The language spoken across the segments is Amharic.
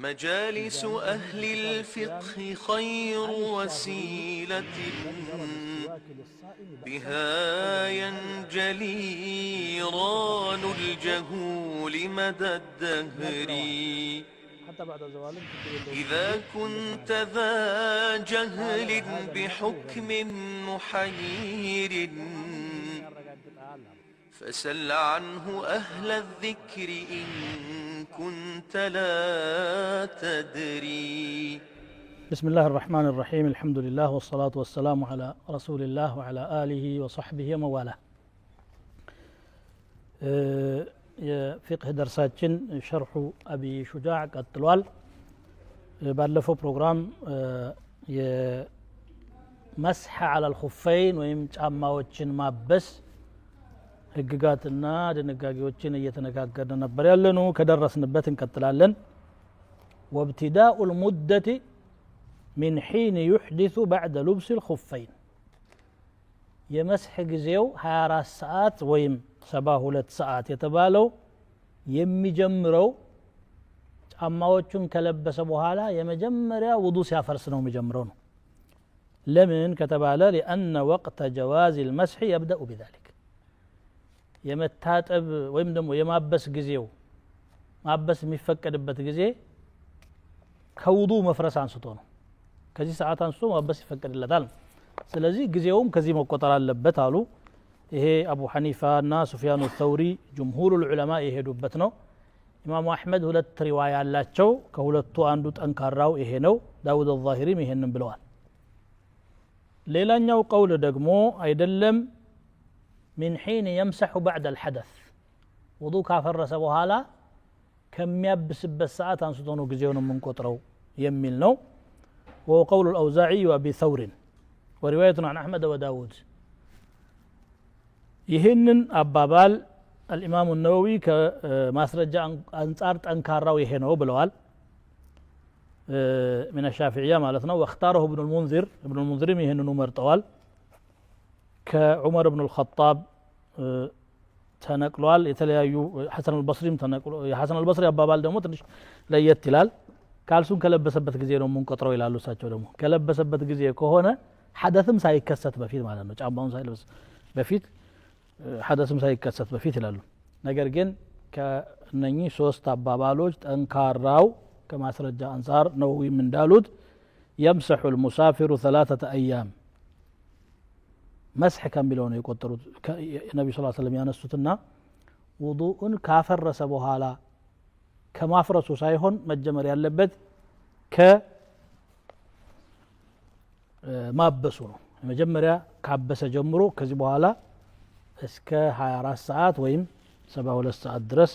مجالس أهل الفقه خير وسيلة بها ينجلي ران الجهول مدى الدهر إذا كنت ذا جهل بحكم محير فسل عنه أهل الذكر إن كنت لا تدري. بسم الله الرحمن الرحيم. الحمد لله والصلاة والسلام على رسول الله وعلى آله وصحبه وموالاه. የፊቅህ ደርሳችን ሸርሑ አቢ ሹጃዕ ቀጥሏል። ባለፈው ፕሮግራም የመስሕ ዐለል ኹፈይን ወይም ጫማዎችን ማበስ ህግጋትና ድንጋጌዎችን እየተነጋገርን ነበር ያለነው። ከደረስንበት እንቀጥላለን። وابتداء المدة من حين يحدث بعد لبس الخفين የመስሕ ጊዜው 24 ሰዓት ወይም 72 ሰዓት የተባለው የሚጀምረው ጫማዎቹን ከለበሰ በኋላ የመጀመሪያ ውዱ ሲያፈርስ ነው የሚጀምረው ነው። ለምን ከተባለ لأن وقت جواز المسح يبدأ بذلك የመታጠብ ወይም ደግሞ የማበስ ጊዜው ማበስ የሚፈቀድበት ጊዜ ከውዱ መፍረስ አንስቶ ነው። ከዚህ ሰዓት አንስቶ ማበስ ይፈቀድለታል። ስለዚህ ጊዜውም ከዚህ መቆጠር አለበት አሉ። ይሄ አቡ ሐኒፋ እና ሱፊያኑ ተውሪ ጅምሁሩ ዑለማ የሄዱበት ነው። ኢማሙ አሕመድ ሁለት ሪዋያ አላቸው። ከሁለቱ አንዱ ጠንካራው ይሄ ነው። ዳውድ አልዛሂሪም ይሄንን ብለዋል። ሌላኛው ቀውል ደግሞ አይደለም من حين يمسح بعد الحدث وضوء كافرس بوهالا كم يبسبس ساعات انستو ነው ጊዜውን የምንቆጥረው የሚል ነው። وهو قول الأوزاعي وأبي ثور ورواية عن أحمد وداود. ይህንን አባባል الإمام النووي ከማስረጃ አንጻር ጠንካራው ይሄ ነው ብለዋል። من الشافعية ማለት ነው። واختاره ابن المنذر ይህንኑ መርጠዋል። كعمر بن الخطاب ተነቅሏል። የተለያዩ ሐሰን አልበስሪም ተነቅሎ የሐሰን አልበስሪ አባባል ደግሞ ትንሽ ለየት ይላል። ካልሱን ከለበሰበት ጊዜ ነው የምንቆጥረው ይላሉ። እሳቸው ደግሞ ከለበሰበት ጊዜ ከሆነ ሐደስም ሳይከሰት በፊት ማለት ነው። ጫማውን ሳይለብስ በፊት ሐደስም ሳይከሰት በፊት ይላሉ። ነገር ግን ከነኚህ ሶስት አባባሎች ጠንካራው ከማስረጃ አንፃር ነው እንዳሉት يمسح المسافر 3 أيام መስሕ ከሚለው ነው የቆጠሩት ነብዩ ሰለላሁ ዐለይሂ ወሰለም ያነሱትና ውዱኡን ካፈረሰ በኋላ ከማፍረሱ ሳይሆን መጀመር ያለበት ከማበሱ ነው። መጀመሪያ ካበሰ ጀምሮ ከዚህ በኋላ እስከ 24 ሰዓት ወይም 72 ሰዓት ድረስ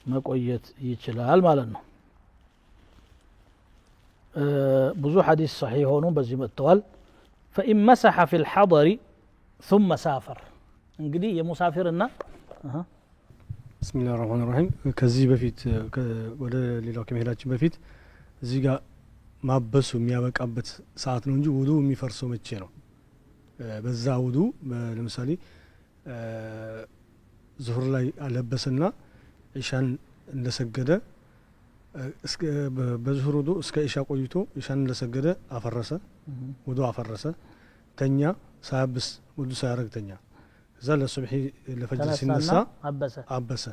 መቆየት ይችላል ማለት ነው። ብዙ ሐዲስ ሰሒህ ሆኖ በዚህ መጥተዋል። فإن مسح في الحضر ثم سافر እንግዲህ የሙሳፊርና بسم الله الرحمن الرحيم ከዚህ በፊት ወደ ሌላው ከመሄዳችን በፊት እዚህ ጋር ማበሱ የሚያበቃበት ሰዓት ነው እንጂ ውዱ የሚፈርሰው መቼ ነው? በዛ ውዱ ለምሳሌ ዙሁር ላይ አለበሰና ኢሻን እንደሰገደ በዙሁር ውዱ እስከ ኢሻ ቆይቶ ኢሻን እንደሰገደ አፈረሰ፣ ውዱ አፈረሰ፣ ተኛ፣ ሳያብስ ውዱ ሳያረግ ተኛ። ከዛ ለሱብሒ ለፈጅር ሲነሳ አበሰ።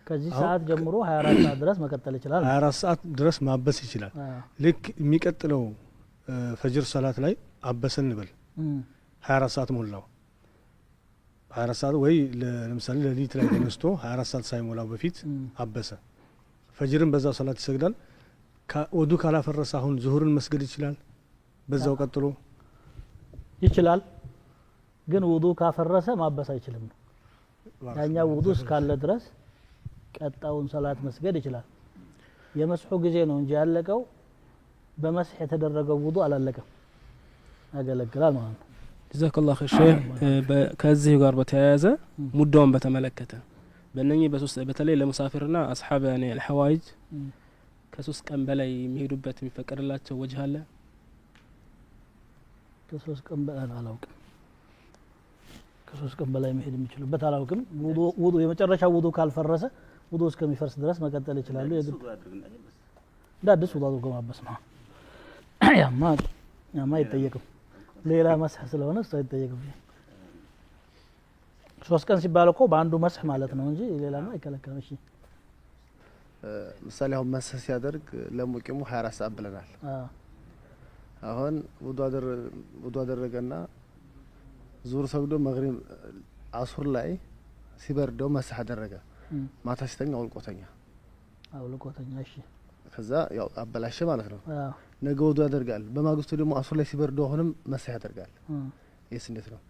ከዚህ ሰዓት ጀምሮ 24 ሰዓት ድረስ መቀጠል ይችላል። 24 ሰዓት ድረስ ማበስ ይችላል። ልክ የሚቀጥለው ፈጅር ሰላት ላይ አበሰ እንበል 24 ሰዓት ሞላው። 24 ሰዓት ወይ ለምሳሌ ለሊት ላይ ተነስቶ 24 ሰዓት ሳይሞላው በፊት አበሰ። ፈጅርን በዛው ሰላት ይሰግዳል። ውዱ ካላፈረሰ አሁን ዙሁርን መስገድ ይችላል። በዛው ቀጥሎ ይችላል። ግን ውዱ ካፈረሰ ማበስ አይችልም ነው። ያኛው ውዱ እስካለ ድረስ ቀጣውን ሰላት መስገድ ይችላል። የመስሑ ጊዜ ነው እንጂ ያለቀው በመስሕ የተደረገው ውዱ አላለቀም፣ ያገለግላል ማለት ነው። ጀዛከላሁ ኸይር ሼህ። ከዚህ ጋር በተያያዘ ሙዳውን በተመለከተ በእነኚህ በሶስት በተለይ ለሙሳፊርና አስሐብ ያኔ الحوايج ከሶስት ቀን በላይ የሚሄዱበት የሚፈቀድላቸው ወጅህ አለ? ከሶስት ቀን በላይ አላውቅም። ከሶስት ቀን በላይ መሄድ የሚችሉበት አላውቅም። ውዱ የመጨረሻ ውዱ ካልፈረሰ ውዱ እስከሚፈርስ ድረስ መቀጠል ይችላሉ። ዳድስ ውዱ አድርጎ ማበስ ነው ያማ ይጠየቅም ሌላ መስህ ስለሆነ እሱ አይጠየቅም 3 ቀን ሲባል እኮ በአንዱ መስህ ማለት ነው እንጂ ሌላማ አይከለከልም እሺ ምሳሌ አሁን መስህ ሲያደርግ ለሙቂሙ 24 ሰዓት ብለናል አሁን ውዱ አደረገና ዙር ሰግዶ መግሪብ አሱር ላይ ሲበርደው መስህ አደረገ ማታ ሲተኛ አውልቆተኛ እሺ ከዛ ያው አበላሸ ማለት ነው ነገ ውዱ ያደርጋል በማግስቱ ደግሞ አሱር ላይ ሲበርደው አሁንም መስህ ያደርጋል ይሄስ እንዴት ነው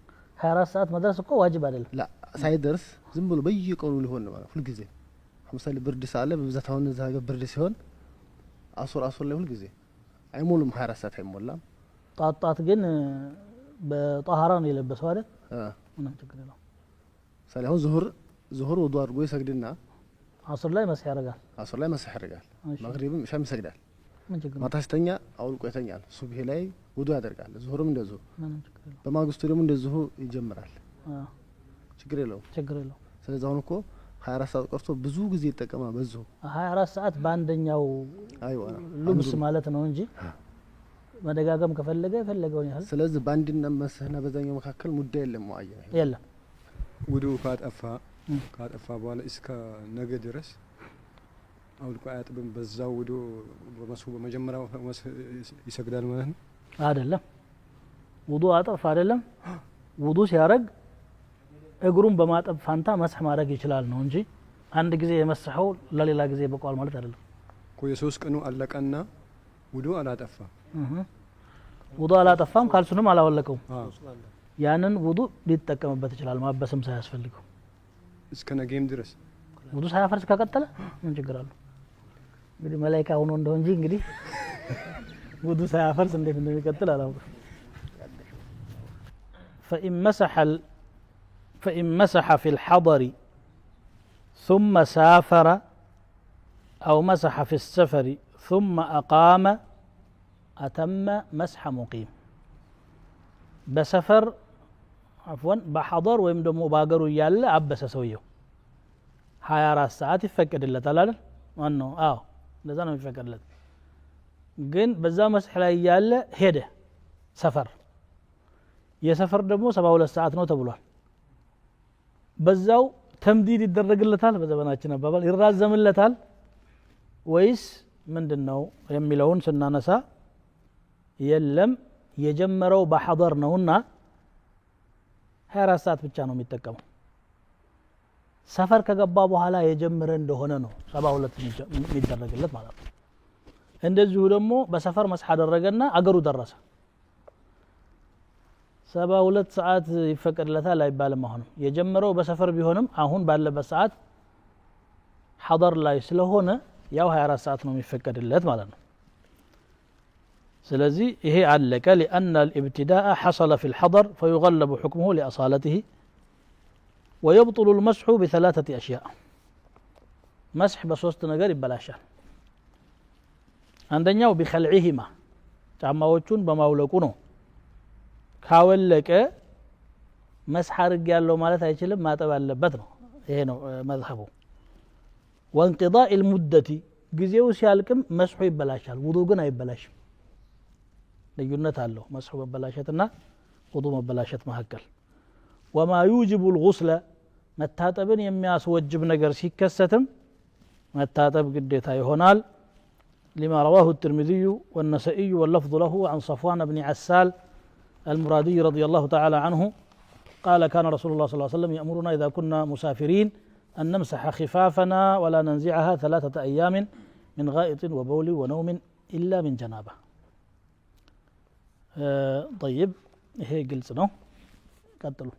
24 ሰዓት መድረስ እኮ ዋጅብ አይደለም ላ ሳይደርስ ዝም ብሎ በየቀኑ ሊሆን ነው ማለት ሁሉ ጊዜ ለምሳሌ ብርድ ሳለ በብዛት አሁን እዛ ሀገር ብርድ ሲሆን አሱር ላይ ሁሉ ጊዜ አይሞሉም 24 ሰዓት አይሞላም ጣጣት ግን በጣሃራ ነው የለበሰው አይደል ምን ችግር ነው ሰላም ዙሁር ውዱ አድርጎ ይሰግድና አሱር ላይ መስህ ያደርጋል መግሪብም ሻም ይሰግዳል ምን ችግር ነው ማታ ሲተኛ አውልቆ ይተኛል ሱብሂ ላይ ውዱ ያደርጋል ዙሁርም እንደዚሁ በማግስቱ ደግሞ እንደዚሁ ይጀምራል ችግር የለውም ስለዚህ አሁን እኮ 24 ሰዓት ቀርቶ ብዙ ጊዜ ይጠቀማል በዙ 24 ሰዓት ባንደኛው ልብስ ማለት ነው እንጂ መደጋገም ከፈለገ የፈለገውን ያህል ስለዚህ ባንድና መስህና በዛኛው መካከል ሙዳ የለም የለም ውዱ ካጠፋ በኋላ እስከ ነገ ድረስ አውልቆ አያጥብም በዛው ውዱ በመስሁ በመጀመሪያው ይሰግዳል ማለት ነው አይደለም ውዱ አጠፋ አይደለም ውዱ ሲያረግ እግሩን በማጠብ ፋንታ መስህ ማድረግ ይችላል ነው እንጂ አንድ ጊዜ የመስሐው ለሌላ ጊዜ በቋል ማለት አይደለም የሶስት ቀኑ አለቀና ውዱ አላጠፋም ካልሱንም አላወለቀው ያንን ውዱ ሊጠቀምበት ይችላል ማበስም ሳያስፈልገው እስከ ነገም ድረስ ውዱ ሳያፈርስ ከቀጠለ ምን ችግር አለው እንግዲህ መላእክት ሆኖ እንደው እንጂ እንግዲህ ውዱ ሳያፈርስ እንዴት እንደሚቀጥል አላውቅም فإن مسح في الحضر ثم سافر أو مسح في السفر ثم أقام أتم مسح مقيم بسفر عفوا بحضر ويم دمو باغرو ياله عبس سويو 24 ሰዓት ይፈቀድለታል አይደል ማነው ለዛ ነው ይፈቀድለት ግን በዛ መስህ ላይ ያለ ሄደ ሰፈር የሰፈር ደግሞ 72 ሰዓት ነው ተብሏል በዛው ተምዲድ ይደረግለታል በዘመናችን አባባል ይራዘምለታል ወይስ ምንድነው የሚለውን ስናነሳ የለም የጀመረው በሐضር ነውና 24 ሰዓት ብቻ ነው የሚጠቀመው ሰፈር ከገባ በኋላ የጀመረ እንደሆነ ነው 72 የሚደረግለት ማለት ነው እንደዚሁ ደግሞ በሰፈር መስህ አደረገና አገሩ ደረሰ 72 ሰዓት ይፈቀድለታል አይባልም አሁን የጀመረው በሰፈር ቢሆንም አሁን ባለበት ሰዓት ሐضር ላይ ስለሆነ ያው 24 ሰዓት ነው የሚፈቀድለት ማለት ነው ስለዚህ ይሄ አለቀ لأن الابتداء حصل في الحضر فيغلب حكمه لأصالته ويبطل المسح بثلاثة أشياء مسح بصوت ነገር ይበላሻል አንደኛው بخلعهما ጫማዎቹን በማውለቁ ነው ካወለቀ መስህ አድርግ ያለው ማለት አይችልም ማጠብ አለበት ነው ይሄ ነው መዝሐቡ وانقضاء المدة ጊዜው ሲያልቅም መስሑ ይበላሻል ውዱ ግን አይበላሽም ልዩነት አለው መስሑ መበላሸትና ውዱ መበላሸት መካከል وما يوجب الغسل መታጠብን የሚያስወጅብ ነገር ሲከሰትም መታጠብ ግዴታ ይሆናል لما رواه الترمذي والنسائي واللفظ له عن صفوان بن عسال المرادي رضي الله تعالى عنه قال كان رسول الله صلى الله عليه وسلم يأمرنا إذا كنا مسافرين أن نمسح خفافنا ولا ننزعها 3 أيام من غائط وبول ونوم إلا من جنابة طيب هي قلت نو قتلوا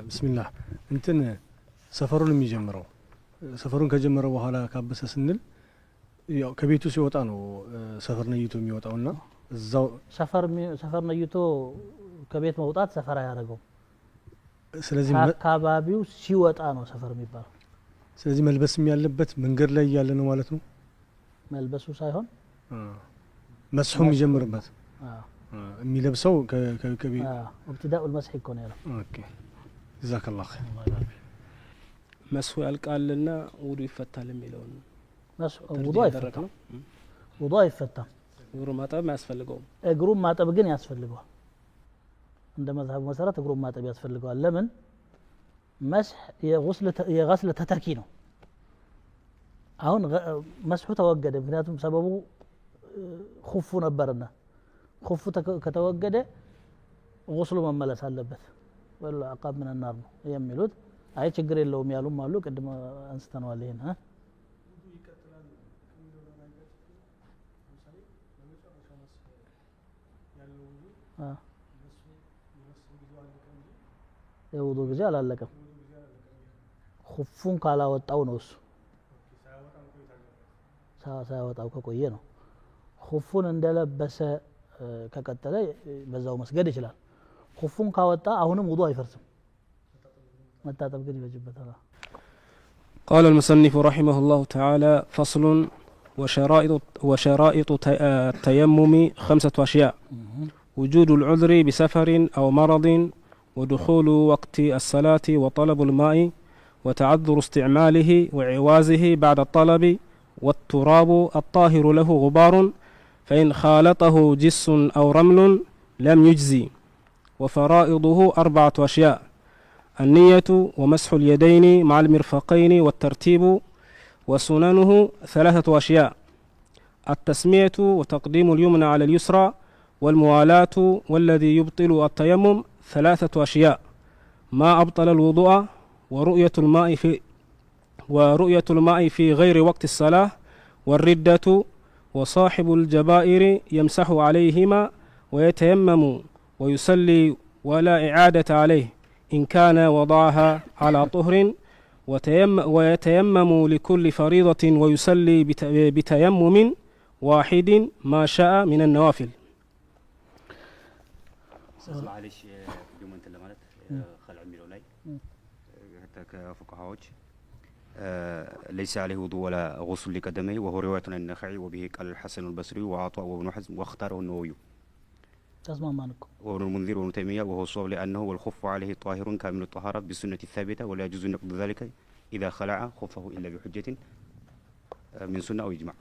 بسم الله انتن سفرون የሚጀምረው ሰፈሩን ከጀመረ በኋላ ካበሰ ስንል ያው ከቤቱ ሲወጣ ነው ሰፈር ነይቶ የሚወጣውና እዛው ሰፈር ነይቶ ከቤት መውጣት ሰፈር ያደረገው ስለዚህ አካባቢው ሲወጣ ነው ሰፈር የሚባለው ስለዚህ መልበስም ያለበት መንገድ ላይ ያለ ነው ማለት ነው መልበሱ ሳይሆን መስሁም ይጀምርበት የሚለብሰው ከቤት ابتداء المسح يكون ያለው ኦኬ جزاك الله خير መስሁ ያልቃልና ውዱ ይፈታል የሚለው ውዱ አይፈታም ውዱ አይፈታም እግሩን ማጠብ ያስፈልገዋል እግሩን ማጠብ ግን ያስፈልገዋል እንደ መዝሐቡ መሰረት እግሩን ማጠብ ያስፈልገዋል ለምን መስህ የغسل ተተርኪ ነው አሁን መስሑ ተወገደ ምክንያቱም ሰበቡ ኹፉ ነበርና ኹፉ ከተወገደ غسሉ መመለስ አለበት ወላ አቃብ من النار ነው የሚሉት አይ ችግር የለውም ያሉም አሉ ቅድም አንስተናል ይሄን የውዱ ጊዜ አላለቀም ኹፉን ካላወጣው ነው እሱ ሳያወጣው ከቆየ ነው ኹፉን እንደለበሰ ከቀጠለ በዛው መስገድ ይችላል ኹፉን ካወጣ አሁንም ውዱ አይፈርስም መታጠብ ግን ይወጅበታል قال المصنف رحمه الله تعالى فصل وشرائط التيمم 5 أشياء وجود العذر بسفر أو مرض ودخول وقت الصلاة وطلب الماء وتعذر استعماله وعوازه بعد الطلب والتراب الطاهر له غبار فإن خالطه جس أو رمل لم يجزي وفرائضه 4 أشياء النية ومسح اليدين مع المرفقين والترتيب وسننه 3 أشياء التسمية وتقديم اليمنى على اليسرى والموالاة والذي يبطل التيمم 3 أشياء ما أبطل الوضوء ورؤية الماء في غير وقت الصلاة والردة وصاحب الجبائر يمسح عليهما ويتيمم ويصلي ولا إعادة عليه إن كان وضعها على طهر ويتيمم لكل فريضة ويصلي بتيمم واحد ما شاء من النوافل معلش ቅድም እንትን ለማለት خلع የሚለው ላይ ከፉቃሃዎች ليس عليه وضوء ولا غسل لقدميه وهو رواية عن النخعي وبه قال الحسن البصري وعطاء وابن حزم واختاره النووي تسمع مالكم وابن المنذر وابن تيمية وهو الصواب لأنه والخف عليه طاهر كامل الطهارة بالسنة الثابتة ولا يجوز نقض ذلك إذا خلع خفه إلا بحجة من سنة أو إجماع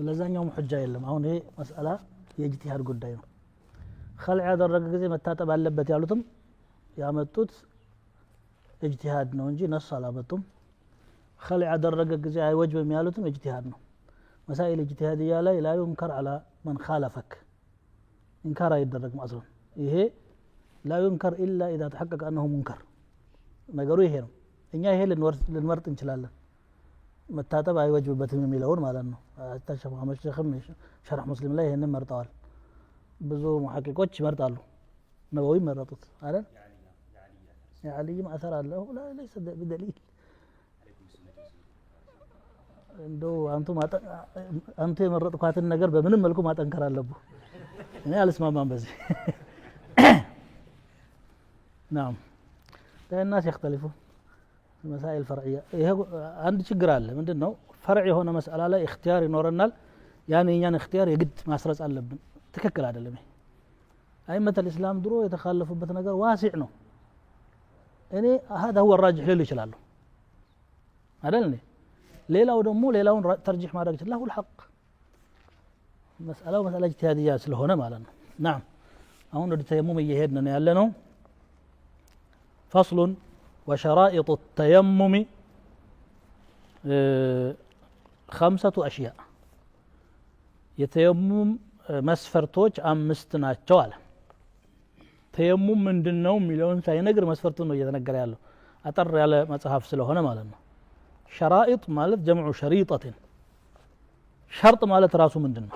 ለዛኛውም ሑጃ የለም አሁን ይሄ መስአላ የኢጅቲሃድ ጉዳይ ነው خلع ያደረገ ጊዜ መታጠብ አለበት ያሉትም ያመጡት اجتهاد ነው እንጂ ነስ አላመጡም خلع ያደረገ ጊዜ አይወጅብም ያሉትም اجتهاد ነው مسائل اجتهادية ላይ لا ينكر على من خالفك انكار አይደረግም አስረን ይሄ لا ينكر إلا إذا تحقق أنه منكر ነገሩ ይሄ ነው እኛ ይሄ ልንመርጥ እንችላለን መታጠብ አይወጅብበትም የሚለውን ማለት ነው ተሸፋ መሸኸም ሸርህ ሙስሊም ላይ ይሄንን መርጠዋል ብዙ ሙሐቂቆች ይመርጣሉ ነብዩ መረጡት አይደል የዓሊም አثر አለው لا ليس بدليل እንደው አንተ የመረጥኳትን ነገር በምንም መልኩ ማጠንከር አለብህ እኔ አልስማማም በዚህ نعم الناس يختلفون في مسائل فرعية عند ችግር አለ ምንድነው فرع የሆነ መስአላ ላይ اختيار ይኖርናል ያን የኛን اختيار የግድ ማስረጽ አለብን ትክክል አይደለም ይሄ አይመተ الاسلام ድሮ የተካለፉበት ነገር ዋሲዕ ነው እኔ هذا هو الراجح ልል ይችላል አይደል እንዴ ሌላው ደግሞ ሌላውን ተርጂህ ማድረግ ይችላል الحق መስአላው መስአላ اجتهادية ስለሆነ ማለት ነው نعم አሁን ወደ ተየሙም እየሄድን ነው ያለ ነው فصل وشرائط التيمم 5 أشياء የተየሙም መስፈርቶች 5 ናቸው አለ ተየሙም ምንድነው የሚለውን ሳይነግር መስፈርቱን ነው እየተነገረ ያለው አጠር ያለ መጽሐፍ ስለሆነ ማለት ነው شرائط ማለት جمع شريطة شرط ማለት ራሱ ምንድነው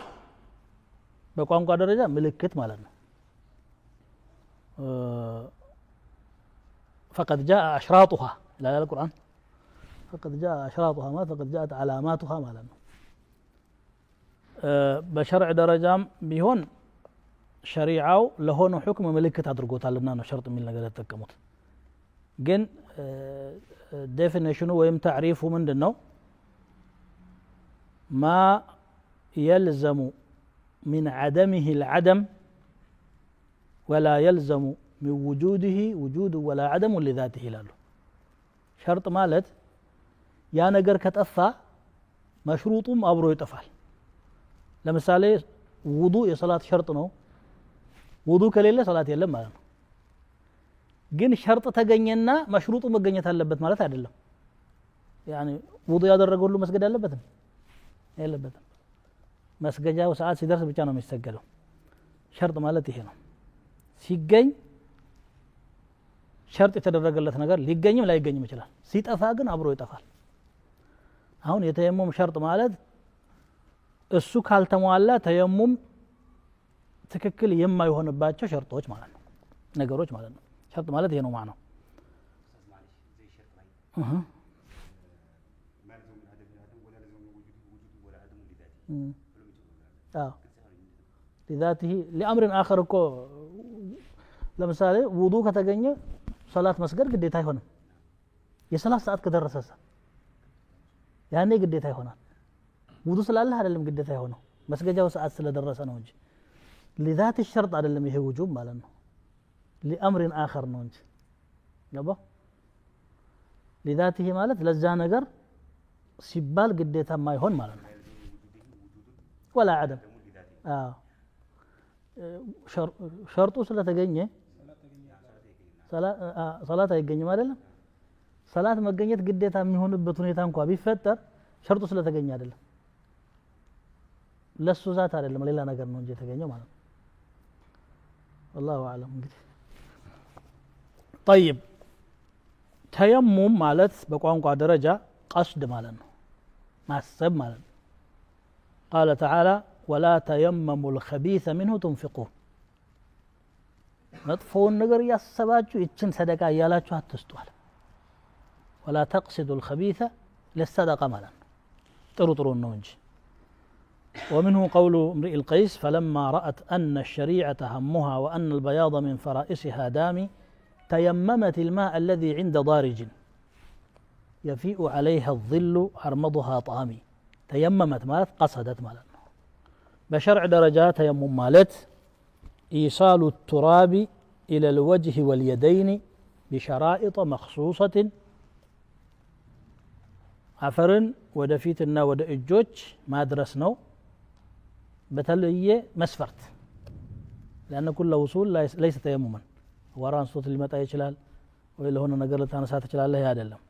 በቋንቋ ደረጃ ምልክት ማለት ነው فقد جاء أشراطها لا القرآن فقد جاء أشراطها ما فقد جاءت علاماتها ما لنا بشرع درجام بيهون شريعة لهون حكم ملكة أدرقوت لنا شرط من اللي قلت تكموت جن definition ويم تعريفه من دنو ما يلزم من عدمه العدم ولا يلزم من وجوده وجود ولا عدم لذاته لاله شرط مالت ያ ነገር ከጠፋ መሽሩጡም አብሮ ይጠፋል ለምሳሌ ውዱ የሶላት ሸርጥ ነው ውዱ ከሌለ ሶላት የለም ማለት ነው ግን ሸርጥ ተገኘና መሽሩጡ መገኘት አለበት ማለት አይደለም يعني ውዱ ያደረገ ሁሉ መስገድ አለበት የለበትም መስገጃው ሰዓት ሲደርስ ብቻ ነው የሚሰገደው ሸርጥ ማለት ይሄ ነው ሲገኝ ሸርጥ የተደረገለት ነገር ሊገኝም ላይገኝም ይችላል ሲጠፋ ግን አብሮ ይጠፋል አሁን የተየሙም ሸርጥ ማለት እሱ ካልተሟላ ተየሙም ትክክል የማይሆንባቸው ሸርጦች ማለት ነው ነገሮች ማለት ነው ሸርጥ ማለት ይሄ ነው ማለት ነው لذاته لأمر آخر እኮ ለምሳሌ ውዱ ከተገኘ ሶላት መስገድ ግዴታ አይሆንም የሶላት ሰዓት ከደረሰ ያኔ ግዴታ ይሆናል ውዱ ስላለ አይደለም ግዴታ ይሆነው መስገጃው ሰዓት ስለደረሰ ነው እንጂ لذات الشرط አይደለም ይሄ ውጁብ ማለት ነው لأمر آخر ነው እንጂ ገባ لذاته ማለት ለዛ ነገር ሲባል ግዴታ ማይሆን ማለት ነው ولا عدم ሸርጡ ስለተገኘ ሰላት አይገኝም አይደለም ሰላት መገኘት ግዴታ የሚሆንበት ሁኔታ እንኳን ቢፈጠር ሸርጡ ስለተገኘ አይደለም ለሱ ዛት አይደለም ሌላ ነገር ነው እንጂ የተገኘው ማለት ነው والله اعلم እንግዲህ طيب ተየሙም ማለት በቋንቋ ደረጃ ቀስድ ማለት ነው ማሰብ ማለት ነው قال تعالى ولا تيمموا الخبيث منه تنفقون መጥፎውን ነገር ያሰባችሁ እችን ሰደቃ ያላችሁ አትስጧል ولا تقصدوا الخبيث للصدقه ማለት ነው ጥሩ ነው እንጂ ومنه قول امرئ القيس فلما رأت أن الشريعة همها وأن البياض من فرائسها دامي تيممت الماء الذي عند ضارج يفيء عليها الظل أرمضها طامي تيممت مالت قصدت مالت بشرع درجات تيمم مالت إيصال التراب إلى الوجه واليدين بشرائط مخصوصة عفرن ودفيتنا ودأجوج ما درسنو بتلية مسفرت لأن كل وصول ليس تيمما وران صوت المتى يشلال وإلا هنا نقرلت أنا ساتشلال له هذا اللهم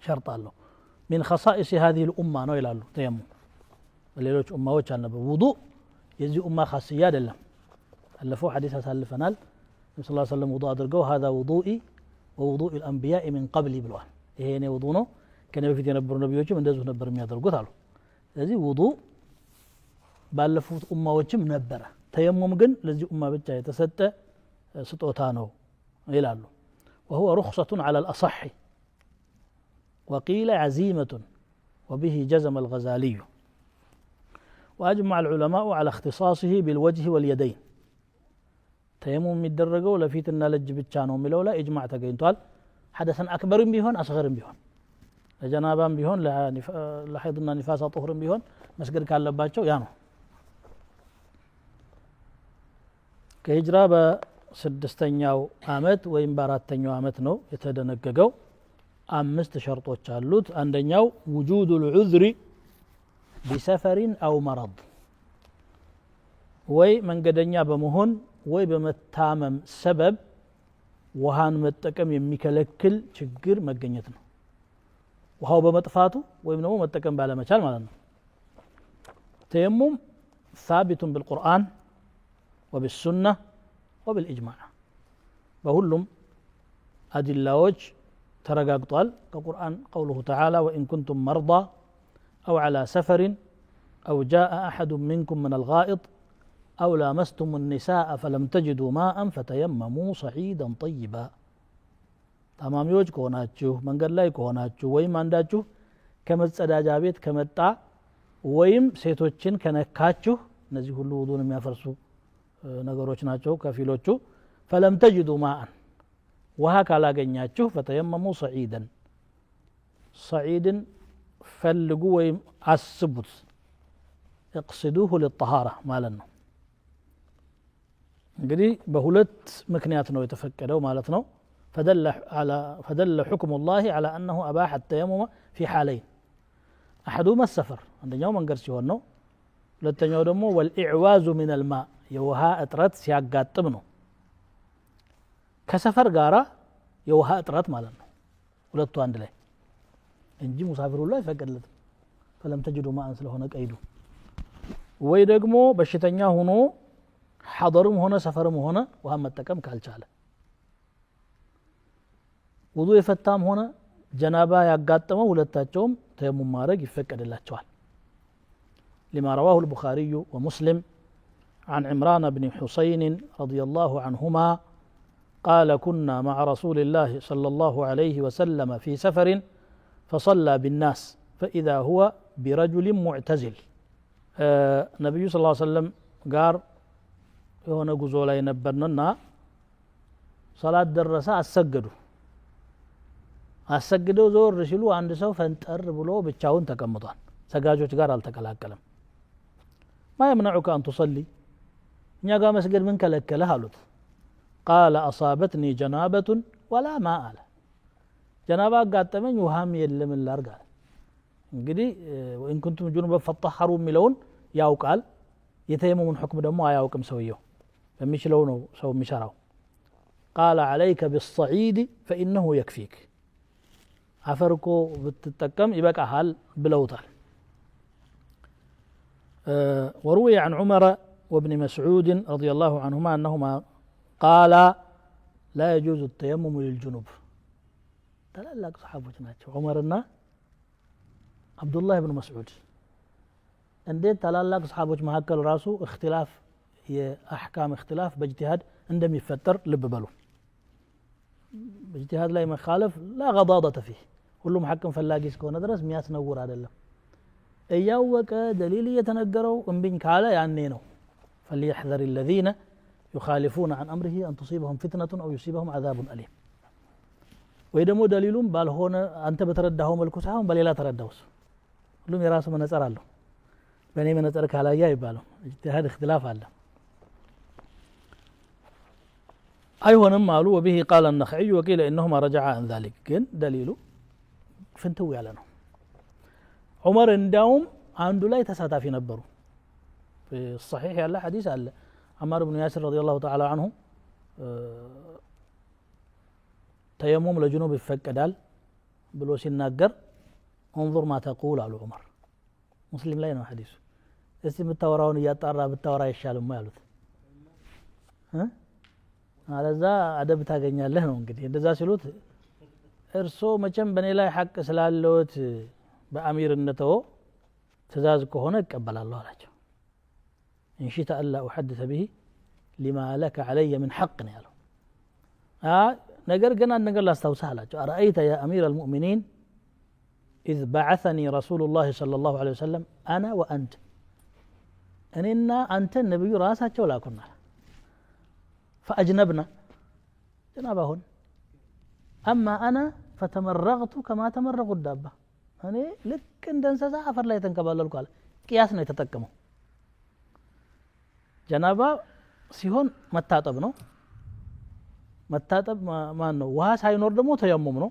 شرط الله من خصائص هذه الأمة نو إلى الله تيمم وليلوش أمة وجهنا بوضوء يزي أمة خاصية اللهم ألفوا حديثها سالفنال صلى الله عليه وسلم وضوء أدرقوا هذا وضوئي ووضوء الأنبياء من قبلي بالوان إيه هنا وضوءنا كان يفيد ينبر نبيوجه من دزه نبر مية درقوا تعالوا لذي وضوء ባለፉት ኡማዎችም ነበረ ተየሙም ግን ለዚህ ኡማ ብቻ የተሰጠ ስጦታ ነው ይላሉ وهو رخصة على الأصح وقيل عزيمة وبه جزم الغزالي وأجمع العلماء على اختصاصه بالوجه واليدين تيمم يدرجوا لفيتنا لج بتشانو ملولا اجماع تقينتوال حدثا أكبر بيهون أصغر بيهون لجنابا بيهون لحيضنا نفاس طهر بيهون مسجد كان لباتشو يانو ከሂጅራ በስድስተኛው አመት ወይም በአራተኛው አመት ነው የተደነገገው 5 ሸርጦች አሉት አንደኛው وجود العذر بسفر او مرض ወይ መንገደኛ በመሆን ወይ በመታመም ሰበብ ውሃን መጠቀም የሚከለክል ችግር መገኘት ነው ውሃው በመጥፋቱ ወይም ደግሞ መጠቀም ባለመቻል ማለት ነው ተየሙም ثابت بالقرآن وبالسنة وبالإجماع وهلم أدلاوج ترقاقطال كقرآن قوله تعالى وإن كنتم مرضى أو على سفر أو جاء أحد منكم من الغائط أو لامستم النساء فلم تجدوا ماء فتيمموا صعيدا طيبا تمام يوج كوناتشو من قال لا يكوناتشو ويم عنداتشو كما تسداجا بيت كمتا ويم سيتوچن كنكاتشو እነዚህ ሁሉ ውዱን የሚያፈርሱ ነገሮች ናቸው ከፊሎቹ فلم تجدوا ماء ውሃ ካላገኛችሁ فتيمموا صعيدا صعيدን ፈልጉ ወይም አስቡት اقصدوه للطهارة ማለት ነው እንግዲህ በሁለት ምክንያት ነው የተፈቀደው ማለት ነው فدل حكم الله على أنه أباح التيمم في حالين أحدهما السفر عندنا من قرسي هونو لتنيو دمو والإعواز من الماء يوها أترات سياقات تبنو كسفر قارا يوها أترات مالنو ولتو عند لي እንጂ ሙሳፊሩ ላይ ፈቀደለት فلم تجدوا ما ስለሆነ ቀይዱ ወይ ደግሞ በሽተኛ ሆኖ ሐضርም ሆነ ሰፈርም ሆነ ውሃ መጠቀም ካልቻለ ውዱ የፈታም ሆነ ጀናባ ያጋጠመው ሁለታቸውም ተየሙም ማድረግ ይፈቀድላቸዋል لما رواه البخاري ومسلم عن عمران بن حسين رضي الله عنهما قال كنا مع رسول الله صلى الله عليه وسلم في سفر فصلى بالناس فإذا هو برجل معتزل النبي صلى الله عليه وسلم قال هنا قزولا ينبرنا صلاة درسة አሰግደው ዞር ሲሉ አንድ ሰው ፈንጠር ብሎ ብቻውን ተቀምጧል ሰጋጆች ጋር አልተቀላቀለም ما يمنعك أن تصلي እኛ ጋር መስገድ ምን ከለከለህ አሉት قال أصابتني جنابة ولا ماء አለ ጀናባ አጋጠመኝ ውሃም የለም ላርጋ እንግዲህ وإن كنتم جنبا فطهروا የሚለውን ያውቃል የተየሙሙን ሁክም ደግሞ አያውቅም ሰውየው በሚችለው ነው ሰው የሚሰራው قال عليك بالصعيد فإنه يكفيك አፈርኮ ብትጠቀም ይበቃሃል ብለውታል وروي عن عمر وابن مسعود رضي الله عنهما أنهما قال لا يجوز التيمم للجنوب تلالاق صحابوች ናቸው ዑመርና አብዱላህ ኢብኑ መስዑድ እንዴት ታላላቅ صحابوች መካከል ራሱ اختلاف የአህካም اختلاف በእጅቲሃድ እንደሚፈጠር ልብ በሉ በእጅቲሃድ ላይ መخالف لا غضاضة فيه ሁሉም ሐቅም ፈላጊ እስከሆነ ድረስ የሚያስነውር አይደለም እያወቀ ደሊል እየተነገረው እምቢኝ ካለ ያኔ ነው فليحذر الذين يخالفون عن أمره أن تصيبهم فتنة أو يصيبهم عذاب أليم ወይ ደግሞ ደሊሉም ባልሆነ አንተ በተረዳኸው መልኩ ሳይሆን በሌላ ተረዳውስ ሁሉም የራሱ መነጽር አለው በእኔ መነጽር ካላያ ይባላል اجتهاد اختلاف አለ አይሆንም አሉ وبه قال النخعي وقيل إنهما رجعا عن ذلك ግን ደሊሉ ፍንትው ያለ ነው ዑመር እንዳውም አንዱ ላይ ተሳታፊ ነበሩ በصحيح ያለ ሐዲስ አለ عمار بن ياسر رضي الله تعالى عنه ተየሙም ለጅኑብ ይፈቀዳል ብሎ ሲናገር انظر ما تقول አሉ ዑመር ሙስሊም ላይ ነው ሐዲሱ እስቲ የምታወራውን እያጣራ ብታወራ ይሻልም ያሉት አለዛ አደብ ታገኛለህ ነው እንግዲህ እንደዛ ሲሉት እርሶ መቼም በኔ ላይ ሐቅ ስላለዎት በአሚርነትዎ ትእዛዝ ከሆነ እቀበላለሁ አላቸው إن شئت ألا أحدث به لما لك علي من حق ያለው ነገር ግን አንድ ነገር ላስታውስህ አላቸው أرأيت يا أمير المؤمنين إذ بعثني رسول الله صلى الله عليه وسلم أنا وأنت እኔና አንተ ነብዩ ራሳቸው ላኩና فأجنبنا جنابهن أما أنا فتمرغت كما تمرغ الدابة እኔ ልክ እንደ እንስሳ አፈር ላይ ተንከባለልኩ አለ ቅያስ ነው የተጠቀመው ጀናባ ሲሆን መታጠብ ነው መታጠብ ማን ነው ውሃ ሳይኖር ደግሞ ተየሙም ነው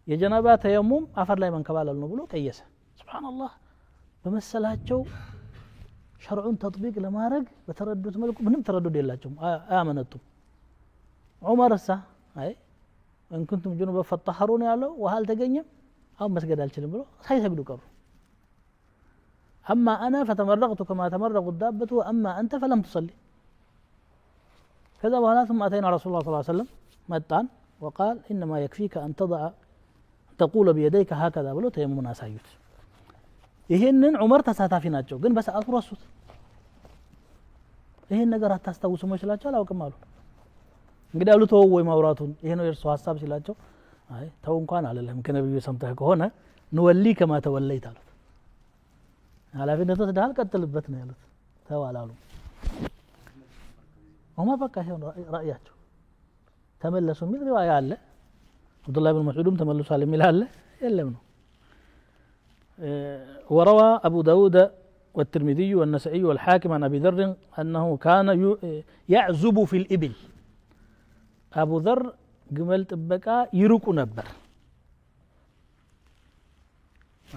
የጀናባ ተየሙም አፈር ላይ መንከባለል ነው ብሎ ቀየሰ ሱብሃንአላህ በመሰላቸው ሸርዑን ተጥቢቅ ለማድረግ በተረዱት መልኩ ምንም ተረዱት የላቸውም አያመነቱም ዑመርሳ አይ ان كنتم جنبا فطهرون ያለው ውሃ አልተገኘም አሁን መስገድ አልችልም ብሎ ሳይሰግዱ ቀሩ اما انا فتمرغت كما تمرغ الدابة واما انت فلم تصلي كذا بኋላ ثم اتينا رسول الله صلى الله عليه وسلم መጣን وقال انما يكفيك ان تضع تقول بيديك هكذا ብሎ ተየሙን አሳዩት ይሄንን ዑመር ተሳታፊ ናቸው ግን በሰዓቱ ረሱት ይሄን ነገር አታስታውሱ መስላችሁ አላውቅም አሉ እንግዲህ አሉ ተው ወይ ማውራቱን ይሄ ነው የርሱ ሐሳብ ሲላቸው አይ ተው እንኳን አለለም ከነብዩ ሰምተህ ከሆነ ንወሊ ከማ ተወለይት አሉት ኃላፊነቱ ተዳል ቀጥልበት ነው ያሉት ተው አላሉ ዑመር በቃ ይሄን ራእያቸው ተመለሱ የሚል ሪዋያ አለ አብዱላህ ኢብኑ መስዑድም ተመልሷል የሚል አለ የለም ነው وروى أبو داود والترمذي والنسائي والحاكم عن أبي ذر أنه كان يعزب في الإبل أبو ذر ግመል ጥበቃ ይርቁ ነበር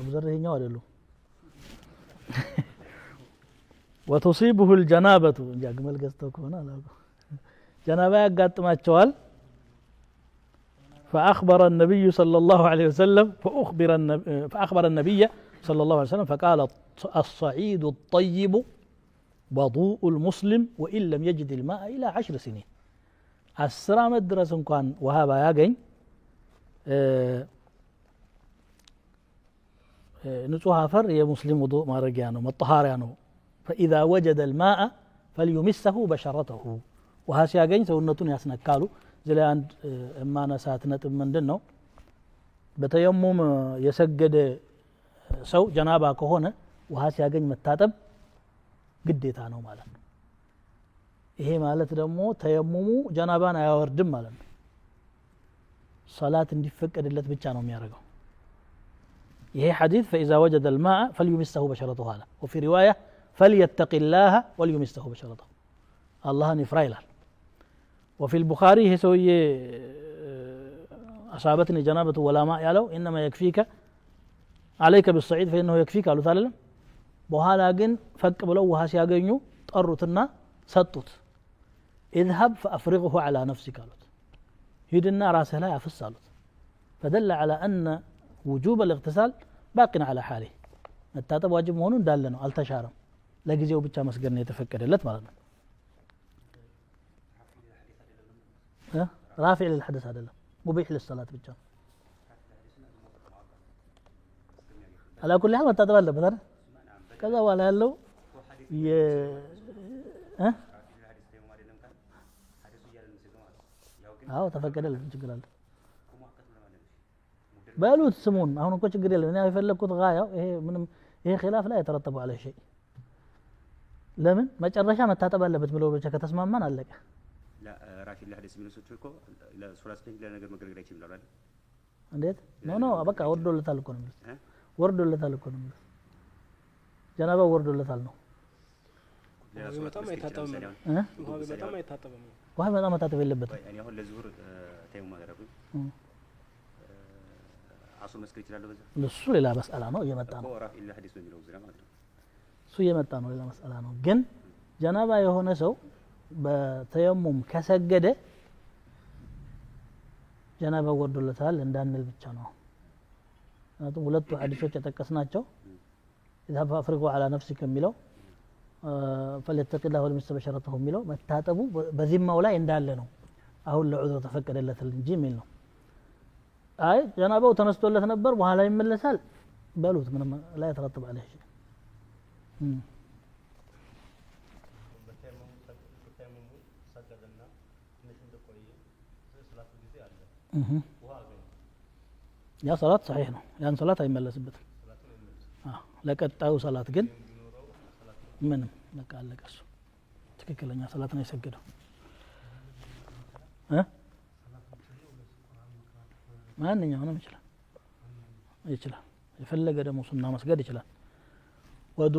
አብዘር ይሄኛው አይደለም وتصيبه الجنابة እንጃ ግመል ገዝተው ከሆነ አላውቅም ጀናባ ያጋጥማቸዋል فأخبر النبي صلى الله عليه وسلم فأخبر النبي صلى الله عليه وسلم فقال الصعيد الطيب وضوء المسلم وإن لم يجد الماء إلى 10 سنين السرا مدرس እንኳን ውሃ ባያገኝ ንጹህ አፈር የሙስሊም ውዱእ ማድረጊያ ነው መጣሃሪያ ነው فإذا وجد الماء فليمسه بشرته وها ሲያገኝ ሰውነቱን ያስነካሉ ዘላ አንድ ማነሳት ነጥብ ምንድነው በተየሙም የሰገደ ሰው ጀናባ ከሆነ ውሃ ሲያገኝ መታጠብ ግዴታ ነው ማለት ነው ይሄ ማለት ደግሞ ተየሙሙ ጀናባን አያወርድም ማለት ነው ሶላት እንዲፈቀድለት ብቻ ነው የሚያደርገው ይሄ ሐዲስ فإذا وجد الماء فليمسه بشرته هذا وفي رواية فليتق الله وليمسه بشرته الله يفرى ይላል وفي البخاري هي سوي أصابتني جنابة ولا ماء ያለው إنما يكفيك عليك بالصعيد فإنه يكفيك قالوا تعالى በኋላ ግን ፈቅ ብለው ውሃ ሲያገኙ ጠሩትና ሰጡት اذهب فأفرغه على نفسك قالوا ሂድና ራስህ ላይ አፍስ አሉት فدل على أن وجوب الاغتسال باق على حاله መታጠብ ዋጅብ መሆኑ እንዳለ ነው አልተሻረም ለጊዜው ብቻ መስገድ ነው የተፈቀደለት ማለት ነው رافع للحدث አይደለም مبيح للصلاة ብቻ على كل حال መታጠብ አለበት አይደል ከዛ በኋላ ያለው አዎ ተፈቀደለት ችግር አለ ባሉት ስሙን አሁን እኮ ችግር የለም እኔ የፈለኩት ጋያው ይሄ ምንም ይሄ ኺላፍ ላይ የተረተበው على شيء ለምን መጨረሻ መታጠብ አለበት ብለው ብቻ ከተስማማን አለቀ لا رافع الحديث من سوتكو لا ሱራ ስፔን ለነገር መገረግ ላይ ይችላል አይደል እንዴት ኖ በቃ ወርዶለታል እኮ ነው ወርዶለታል እኮ ነው ጀናባ ወርዶለታል ነው በጣም አይታጠብም በጣም አይታጠብም ውሃ በጣም መታጠብ የለበትም እኔ አሁን ለዙሁር ተይሙ ማድረጉ አሱር መስከር ይችላል በዛ እሱ ሌላ መስአላ ነው እየመጣ ነው ራፊ ኢላ ሐዲስ ነው የሚለው ዝራ ማለት ነው እሱ እየመጣ ነው ሌላ መስአላ ነው ግን ጀናባ የሆነ ሰው በተየሙም ከሰገደ ጀናባ ወርዶለታል እንዳንል ብቻ ነው አሁን ሁለቱ ሐዲሶች የተጠቀስናቸው اذهب فافرغوا على نفسك የሚለው فليتق الله وليمس بشرته የሚለው መታጠቡ በዚህማው ላይ እንዳለ ነው አሁን ለዑዝር ተፈቀደለት እንጂ የሚል ነው አይ ጀናባው ተነስቶለት ነበር በኋላ ይመለሳል በሉት ምንም ላይ ተረተበ عليه شيء ያ ሶላት صحيح ነው ያን ሶላት አይመለስበትም ለቀጣዩ ሶላት ግን ምንም በቃ አለቀሱ ትክክለኛ ሶላት ነው የሰገደው ማንኛውንም ይችላል የፈለገ ደግሞ ሱና መስገድ ይችላል ወዱ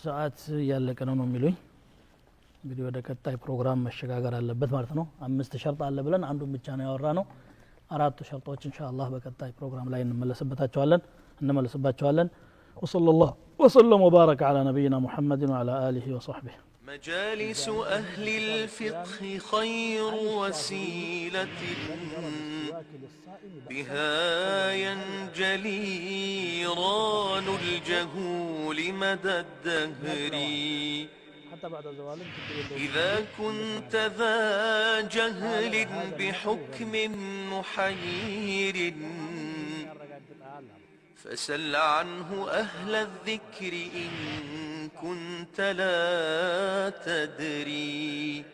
ሰዓት ያለቀ ነው የሚሉኝ እንግዲህ ወደ ቀጣይ ፕሮግራም መሸጋገር አለበት ማለት ነው 5 ሸርጥ አለ ብለን አንዱን ብቻ ነው ያወራ ነው አራቱ ሸርጦች ኢንሻአላህ በቀጣይ ፕሮግራም ላይ እንመለስባቸዋለን وصلى الله وسلم وبارك على نبينا محمد وعلى آله وصحبه مجالس أهل الفقه خير وسيلة بها ينجلي ران الجهول مدى الدهر إذا كنت ذا جهل بحكم محير فسل عنه أهل الذكر إن كنت لا تدري